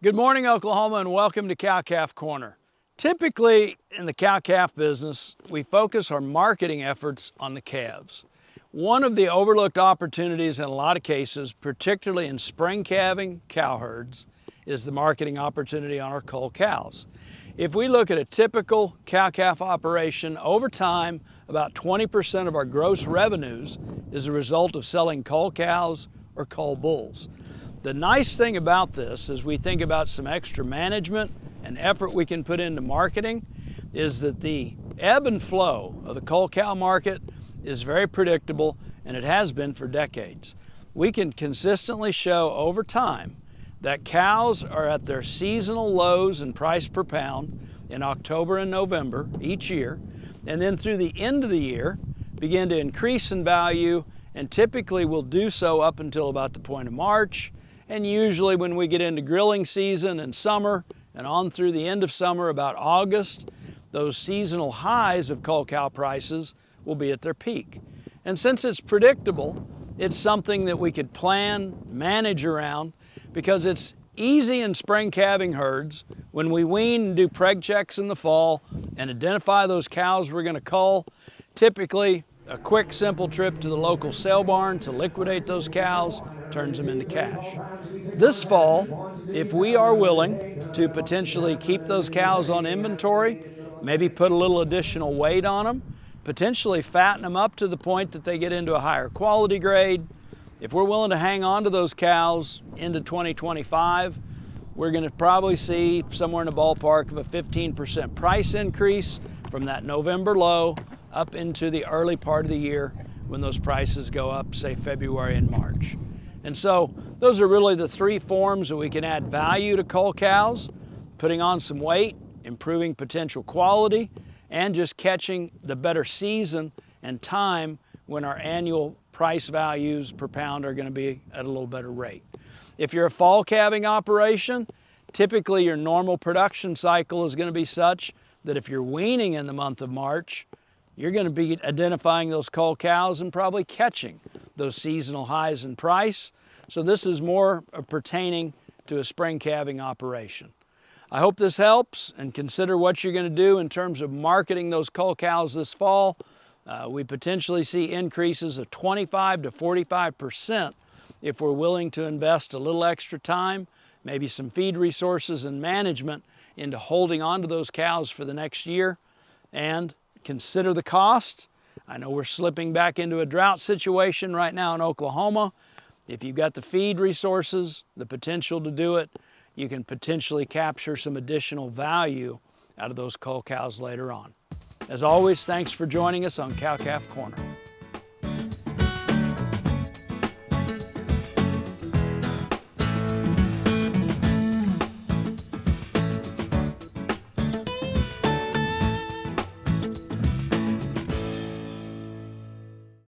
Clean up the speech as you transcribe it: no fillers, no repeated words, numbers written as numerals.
Good morning, Oklahoma, and welcome to Cow-Calf Corner. Typically, in the cow-calf business, we focus our marketing efforts on the calves. One of the overlooked opportunities in a lot of cases, particularly in spring calving cow herds, is the marketing opportunity on our cull cows. If we look at a typical cow-calf operation, over time, about 20% of our gross revenues is a result of selling cull cows or cull bulls. The nice thing about this, as we think about some extra management and effort we can put into marketing, is that the ebb and flow of the cull cow market is very predictable, and it has been for decades. We can consistently show over time that cows are at their seasonal lows in price per pound in October and November each year, and then through the end of the year begin to increase in value, and typically will do so up until about the point of March. And usually when we get into grilling season and summer and on through the end of summer, about August, those seasonal highs of cull cow prices will be at their peak. And since it's predictable, it's something that we could plan, manage around, because it's easy in spring calving herds when we wean and do preg checks in the fall and identify those cows we're going to cull. Typically, a quick, simple trip to the local sale barn to liquidate those cows turns them into cash. This fall, if we are willing to potentially keep those cows on inventory, maybe put a little additional weight on them, potentially fatten them up to the point that they get into a higher quality grade, if we're willing to hang on to those cows into 2025, we're going to probably see somewhere in the ballpark of a 15% price increase from that November low up into the early part of the year when those prices go up, say February and March. And so those are really the three forms that we can add value to cull cows: putting on some weight, improving potential quality, and just catching the better season and time when our annual price values per pound are going to be at a little better rate. If you're a fall calving operation, typically your normal production cycle is going to be such that if you're weaning in the month of March, you're going to be identifying those cull cows and probably catching those seasonal highs in price. So this is more pertaining to a spring calving operation. I hope this helps, and consider what you're going to do in terms of marketing those cull cows this fall. We potentially see increases of 25 to 45% if we're willing to invest a little extra time, maybe some feed resources and management into holding on to those cows for the next year. And consider the cost. I know we're slipping back into a drought situation right now in Oklahoma. If you've got the feed resources, the potential to do it, you can potentially capture some additional value out of those cull cows later on. As always, thanks for joining us on Cow-Calf Corner.